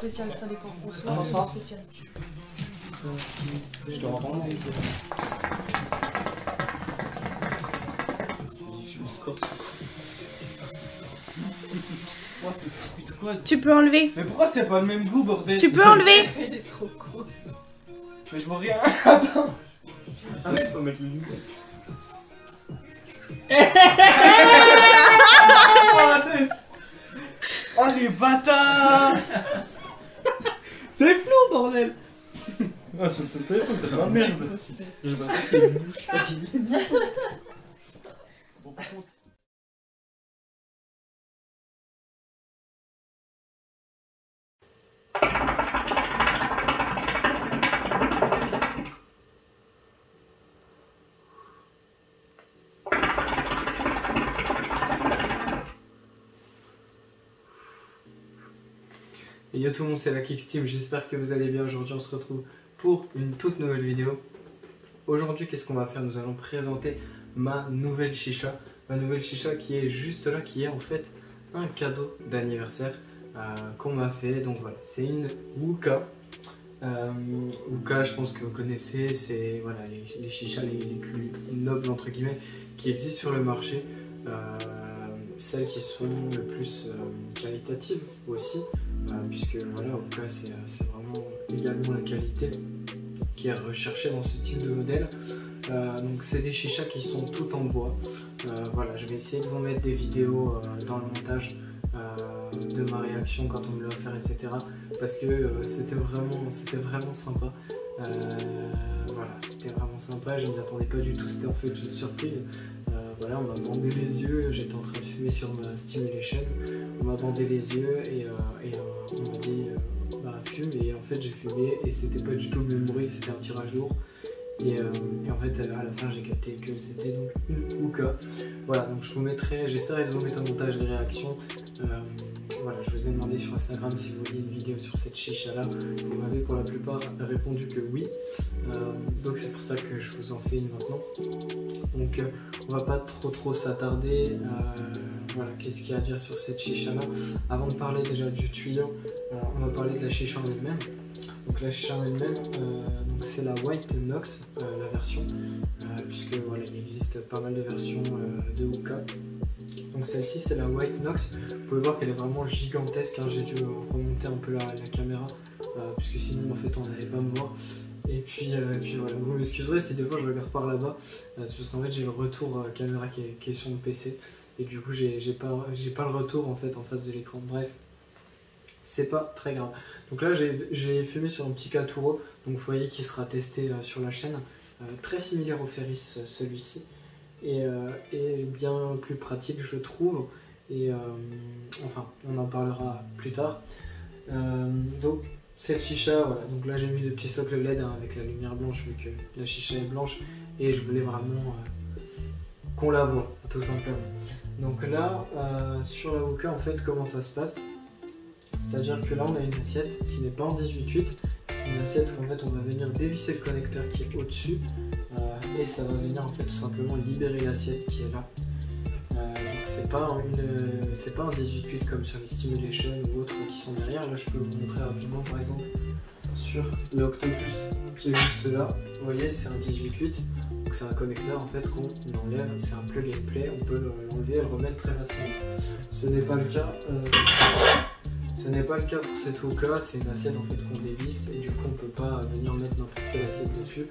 spécial, ça dépend. On se Ah, voit ah. spécial. Je te rends Oh, c'est fruit de quoi? Tu peux enlever. Mais pourquoi c'est pas le même goût, bordel? Tu peux enlever. Elle est trop con. Mais je vois rien. Attends. Ah, faut mettre le loup. Oh, la tête. Oh, les bâtards. C'est flou, bordel. Ah, sur ton téléphone, c'est de la merde. J'ai pas fait une bouche. Bon, par contre. Et yo tout le monde, c'est la Kicksteam, j'espère que vous allez bien. Aujourd'hui on se retrouve pour une toute nouvelle vidéo. Aujourd'hui qu'est-ce qu'on va faire? Nous allons présenter ma nouvelle chicha. Ma nouvelle chicha qui est juste là, qui est en fait un cadeau d'anniversaire qu'on m'a fait. Donc voilà, c'est une Wooka. Wooka, je pense que vous connaissez, c'est voilà, les chichas les plus nobles entre guillemets qui existent sur le marché. Celles qui sont le plus qualitatives aussi. Puisque voilà, en tout cas c'est vraiment également la qualité qui est recherchée dans ce type de modèle. Donc c'est des chichas qui sont toutes en bois. Voilà, je vais essayer de vous mettre des vidéos dans le montage de ma réaction quand on me l'a offert, etc. Parce que c'était vraiment sympa. Voilà, c'était vraiment sympa, je ne m'y attendais pas du tout, c'était en fait une surprise. Voilà, on m'a bandé les yeux, j'étais en train de fumer sur ma stimulation, on m'a bandé les yeux et on m'a dit bah fume, et en fait j'ai fumé et c'était pas du tout le même bruit, c'était un tirage lourd et en fait à la fin j'ai capté que c'était donc une Wooka. Voilà, donc je vous mettrai, j'essaierai de vous mettre un montage de réaction. Voilà, je vous ai demandé sur Instagram si vous vouliez une vidéo sur cette chicha là, vous m'avez pour la plupart répondu que oui, donc c'est pour ça que je vous en fais une maintenant. Donc on va pas trop s'attarder. Voilà, qu'est-ce qu'il y a à dire sur cette chicha là? Avant de parler déjà du tuyau, on va parler de la chicha en elle-même. Donc la chicha en elle-même, c'est la White Nox, la version, puisque voilà, il existe pas mal de versions de Wooka. Donc celle-ci c'est la White Nox. Vous pouvez voir qu'elle est vraiment gigantesque, hein. J'ai dû remonter un peu la caméra, puisque sinon en fait on n'allait pas me voir. Et puis voilà, vous m'excuserez si des fois je regarde par là-bas, c'est parce qu'en fait j'ai le retour caméra qui est sur mon PC, et du coup j'ai pas le retour en fait en face de l'écran. Bref, c'est pas très grave. Donc là j'ai fumé sur un petit Katuro, donc vous voyez qui sera testé sur la chaîne, très similaire au Ferris celui-ci, et bien plus pratique je trouve, et enfin on en parlera plus tard. Donc cette chicha, voilà, donc là j'ai mis le petit socle LED avec la lumière blanche vu que la chicha est blanche et je voulais vraiment qu'on la voit tout simplement. Donc là sur la Wooka en fait comment ça se passe, c'est à dire que là on a une assiette qui n'est pas en 18/8, c'est une assiette qu'en fait on va venir dévisser le connecteur qui est au dessus et ça va venir en fait tout simplement libérer l'assiette qui est là. Donc c'est pas un 18/8 comme sur les Stimulation ou autres qui sont derrière. Là je peux vous montrer rapidement par exemple sur le Octopus qui est juste là, vous voyez c'est un 18/8, donc c'est un connecteur en fait qu'on enlève, c'est un plug and play, on peut l'enlever et le remettre très facilement. Ce n'est pas le cas pour cette Wooka, c'est une assiette en fait qu'on dévisse et du coup on peut pas venir mettre n'importe quelle assiette dessus.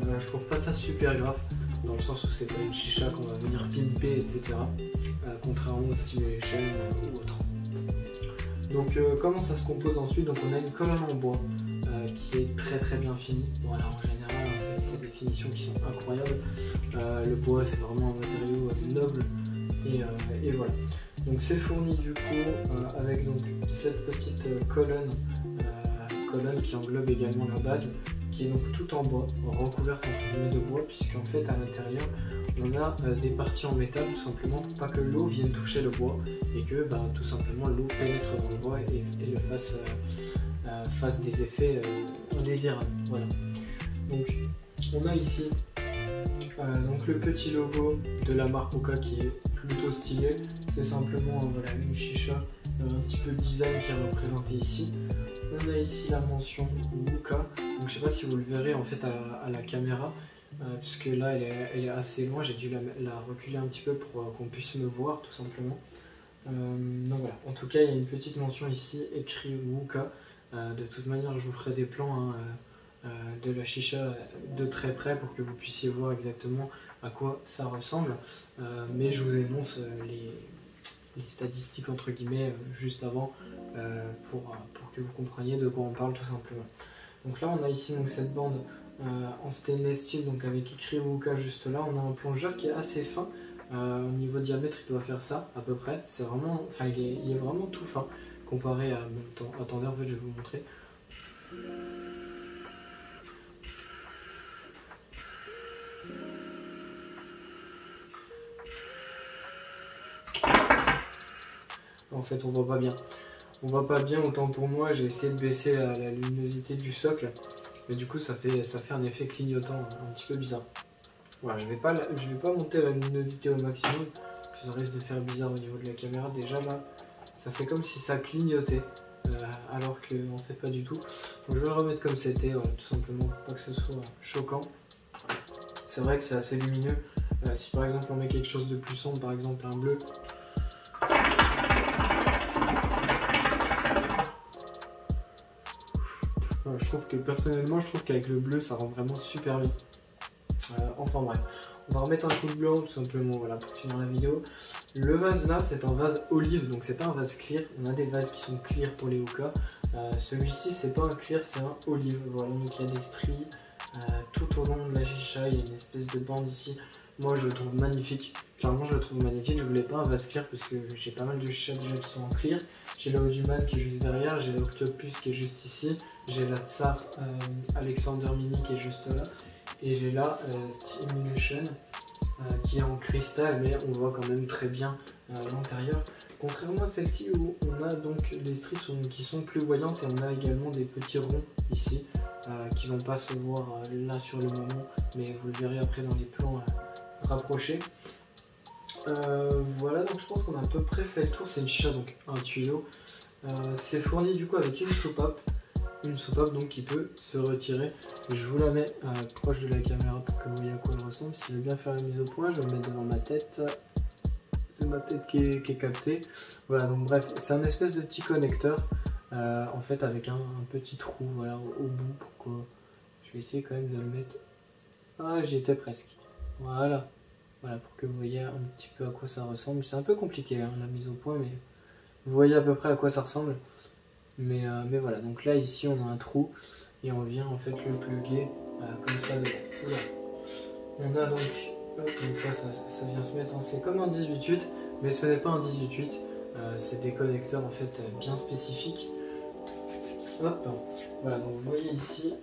Je trouve pas ça super grave, dans le sens où c'est pas une chicha qu'on va venir pimper, etc. Contrairement aux Stimulation ou autres. Donc comment ça se compose ensuite? Donc on a une colonne en bois qui est très bien finie. Voilà, en général c'est des finitions qui sont incroyables. Le bois c'est vraiment un matériau noble et voilà. Donc c'est fourni du coup avec donc cette petite colonne qui englobe également la base, qui est donc tout en bois, recouverte entre guillemets de bois, puisqu'en fait à l'intérieur on a des parties en métal tout simplement pour pas que l'eau vienne toucher le bois et que tout simplement l'eau pénètre dans le bois et le fasse des effets indésirables. Voilà. Donc on a ici donc le petit logo de la marque Wooka qui est plutôt stylé. C'est simplement voilà, une chicha un petit peu le design qui est représenté ici. On a ici la mention Wuka, donc je sais pas si vous le verrez en fait à la caméra, puisque là elle est assez loin, j'ai dû la reculer un petit peu pour qu'on puisse me voir tout simplement. Donc voilà, en tout cas il y a une petite mention ici, écrit Wuka. De toute manière je vous ferai des plans de la chicha de très près pour que vous puissiez voir exactement à quoi ça ressemble, mais je vous énonce les statistiques entre guillemets juste avant pour que vous compreniez de quoi on parle tout simplement. Donc là on a ici donc cette bande en stainless steel, donc avec écrit Wuka juste là. On a un plongeur qui est assez fin, au niveau diamètre il doit faire ça à peu près, c'est vraiment, enfin il est vraiment tout fin comparé à, attendez en fait je vais vous montrer. En fait on voit pas bien. On voit pas bien, autant pour moi, j'ai essayé de baisser la luminosité du socle, mais du coup ça fait un effet clignotant un petit peu bizarre. Voilà, je vais pas monter la luminosité au maximum, parce que ça risque de faire bizarre au niveau de la caméra. Déjà là, ça fait comme si ça clignotait, alors que en fait pas du tout. Donc je vais le remettre comme c'était, voilà, tout simplement, pour pas que ce soit choquant. C'est vrai que c'est assez lumineux. Si par exemple on met quelque chose de plus sombre, par exemple un bleu, je trouve que personnellement, je trouve qu'avec le bleu, ça rend vraiment super bien. Enfin bref, on va remettre un coup de blanc tout simplement, voilà, pour finir la vidéo. Le vase là, c'est un vase olive, donc c'est pas un vase clear. On a des vases qui sont clear pour les hookahs. Celui-ci, c'est pas un clear, c'est un olive. Voilà, donc il y a des stries tout au long de la chicha. Il y a une espèce de bande ici. Moi, je le trouve magnifique. Clairement, je le trouve magnifique. Je voulais pas un vase clear parce que j'ai pas mal de chichas déjà qui sont en clear. J'ai la Oduman qui est juste derrière, j'ai l'Octopus qui est juste ici, j'ai la Tsar Alexander Mini qui est juste là, et j'ai la Stimulation qui est en cristal, mais on voit quand même très bien l'intérieur. Contrairement à celle-ci où on a donc les stries qui sont plus voyantes, et on a également des petits ronds ici qui vont pas se voir là sur le moment, mais vous le verrez après dans les plans rapprochés. Voilà, donc je pense qu'on a à peu près fait le tour. C'est une chicha, donc un tuyau. C'est fourni du coup avec une soupape donc qui peut se retirer. Je vous la mets proche de la caméra pour que vous voyez à quoi elle ressemble. Si je veux bien faire la mise au point, je vais le mettre devant ma tête. C'est ma tête qui est captée. Voilà, donc bref, c'est un espèce de petit connecteur en fait avec un petit trou, voilà, au bout. Pourquoi je vais essayer quand même de le mettre. Ah, j'y étais presque. Voilà. Voilà, pour que vous voyez un petit peu à quoi ça ressemble. C'est un peu compliqué hein, la mise au point, mais vous voyez à peu près à quoi ça ressemble. Mais voilà, donc là ici on a un trou et on vient en fait le plugger comme ça dedans. Voilà. On a donc ça vient se mettre en... C'est comme un 18-8, mais ce n'est pas un 18-8. C'est des connecteurs en fait bien spécifiques. Hop, voilà, donc vous voyez ici.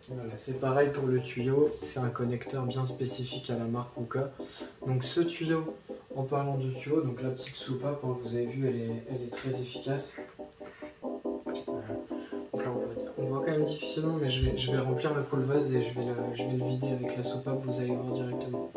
Voilà, c'est pareil pour le tuyau, c'est un connecteur bien spécifique à la marque Wuka. Donc ce tuyau, en parlant du tuyau, donc la petite soupape, hein, vous avez vu, elle est très efficace. Voilà. Donc là on voit quand même difficilement, mais je vais remplir le pot de vase et je vais le vider avec la soupape, vous allez voir directement.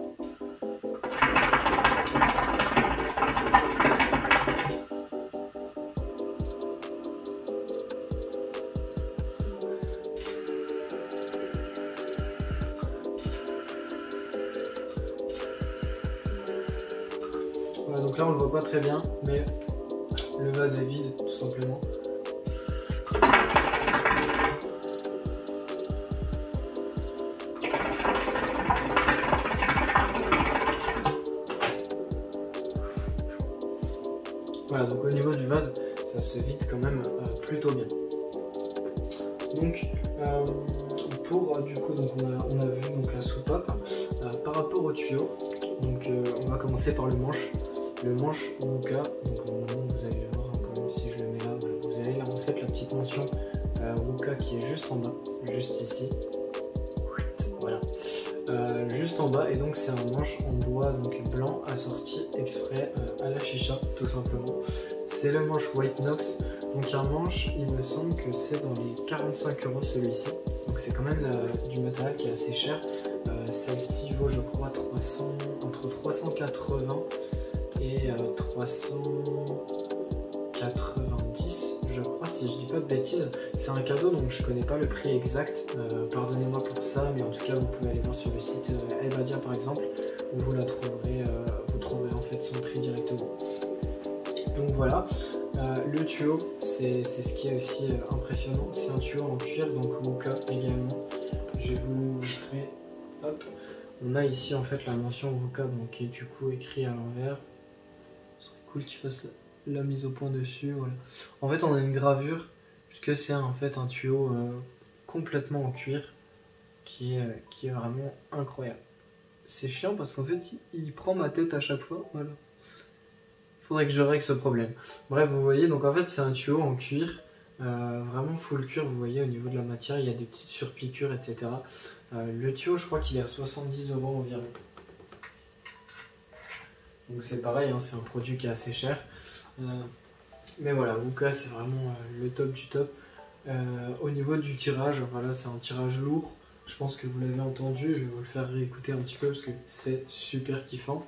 Voilà, donc là on le voit pas très bien, mais le vase est vide tout simplement. Voilà, donc au niveau du vase, ça se vide quand même plutôt bien. Donc du coup donc on a vu donc la soupape. Par rapport au tuyau, donc on va commencer par le manche. Le manche Wuka, donc vous allez le voir, quand même, si je le mets là, voilà, vous avez là en fait la petite mention Wuka qui est juste en bas, juste ici. Voilà. Juste en bas, et donc c'est un manche en bois donc blanc assorti exprès à la chicha tout simplement. C'est le manche White Knox, donc un manche, il me semble que c'est dans les 45 € celui-ci, donc c'est quand même du matériel qui est assez cher. Celle-ci vaut je crois entre 380 et 390 je crois, si je dis pas de bêtises. C'est un cadeau donc je connais pas le prix exact, pardonnez-moi pour ça, mais en tout cas vous pouvez aller voir sur le site Elbadia par exemple, où vous la trouverez, vous trouverez en fait son prix directement. Donc voilà, le tuyau, c'est ce qui est aussi impressionnant, c'est un tuyau en cuir, donc Wooka également. Je vais vous montrer, hop. On a ici en fait la mention Wooka, donc qui est du coup écrit à l'envers. Ce serait cool qu'il fasse la mise au point dessus, voilà. En fait on a une gravure, puisque c'est en fait un tuyau complètement en cuir, qui est vraiment incroyable. C'est chiant parce qu'en fait il prend ma tête à chaque fois, voilà. Faudrait que je règle ce problème. Bref, vous voyez, donc en fait c'est un tuyau en cuir, vraiment full cuir, vous voyez au niveau de la matière, il y a des petites surpiqûres, etc. Le tuyau, je crois qu'il est à 70 € environ. Donc c'est pareil, hein, c'est un produit qui est assez cher. Mais voilà, Wooka c'est vraiment le top du top. Au niveau du tirage, voilà, c'est un tirage lourd. Je pense que vous l'avez entendu, je vais vous le faire réécouter un petit peu parce que c'est super kiffant.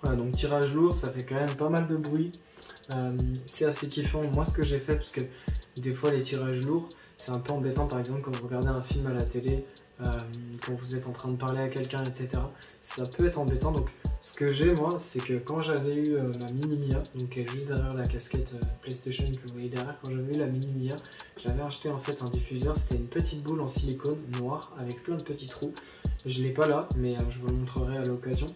Voilà, donc tirage lourd, ça fait quand même pas mal de bruit. C'est assez kiffant. Moi, ce que j'ai fait, parce que des fois les tirages lourds, c'est un peu embêtant, par exemple quand vous regardez un film à la télé, quand vous êtes en train de parler à quelqu'un, etc. Ça peut être embêtant. Donc ce que j'ai moi, c'est que quand j'avais eu ma Mini Mia, donc qui est juste derrière la casquette PlayStation que vous voyez derrière, quand j'avais eu la Mini Mia, j'avais acheté en fait un diffuseur. C'était une petite boule en silicone noire avec plein de petits trous. Je l'ai pas là, mais je vous le montrerai à l'occasion.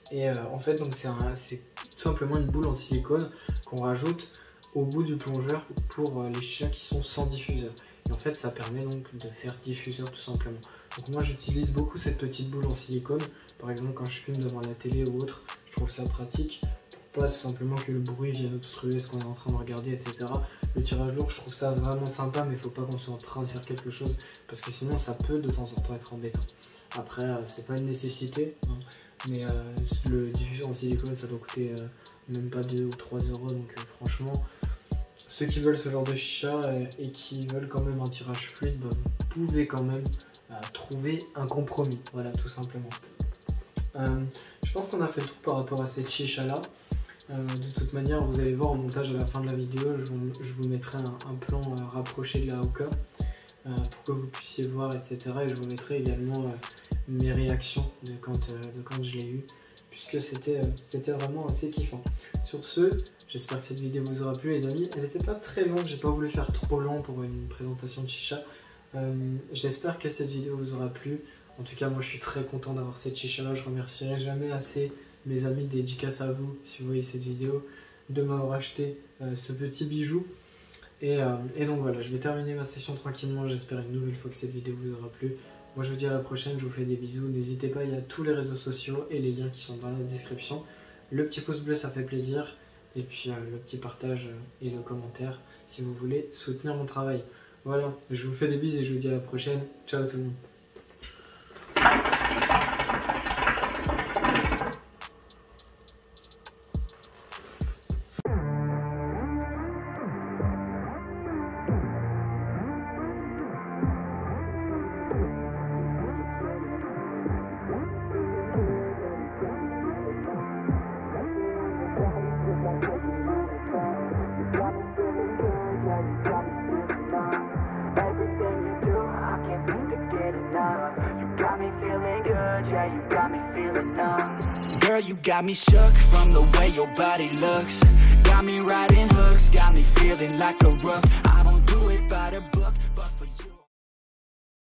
Et en fait donc c'est tout simplement une boule en silicone qu'on rajoute au bout du plongeur pour les chichas qui sont sans diffuseur. Et en fait ça permet donc de faire diffuseur tout simplement. Donc moi j'utilise beaucoup cette petite boule en silicone, par exemple quand je fume devant la télé ou autre, je trouve ça pratique, pour pas tout simplement que le bruit vienne obstruer ce qu'on est en train de regarder, etc. Le tirage lourd, je trouve ça vraiment sympa, mais il faut pas qu'on soit en train de faire quelque chose, parce que sinon ça peut de temps en temps être embêtant. Après c'est pas une nécessité, hein, mais le diffuseur en silicone ça doit coûter même pas 2 ou 3 €, donc franchement ceux qui veulent ce genre de chicha et qui veulent quand même un tirage fluide, bah, vous pouvez quand même trouver un compromis, voilà tout simplement. Je pense qu'on a fait tout par rapport à cette chicha là. De toute manière vous allez voir au montage à la fin de la vidéo, je vous mettrai un plan rapproché de la Wooka pour que vous puissiez voir, etc. Et je vous mettrai également mes réactions de quand je l'ai eu, puisque c'était vraiment assez kiffant. Sur ce, j'espère que cette vidéo vous aura plu les amis. Elle n'était pas très longue, j'ai pas voulu faire trop long pour une présentation de chicha. J'espère que cette vidéo vous aura plu. En tout cas moi je suis très content d'avoir cette chicha là. Je remercierai jamais assez mes amis, dédicace à vous si vous voyez cette vidéo, de m'avoir acheté ce petit bijou. Et donc voilà, je vais terminer ma session tranquillement. J'espère une nouvelle fois que cette vidéo vous aura plu. Moi je vous dis à la prochaine, je vous fais des bisous. N'hésitez pas, il y a tous les réseaux sociaux et les liens qui sont dans la description. Le petit pouce bleu ça fait plaisir. Et puis le petit partage et le commentaire si vous voulez soutenir mon travail. Voilà, je vous fais des bisous et je vous dis à la prochaine. Ciao tout le monde. Girl, you got me shook from the way your body looks. Got me riding hooks, got me feeling like a rook.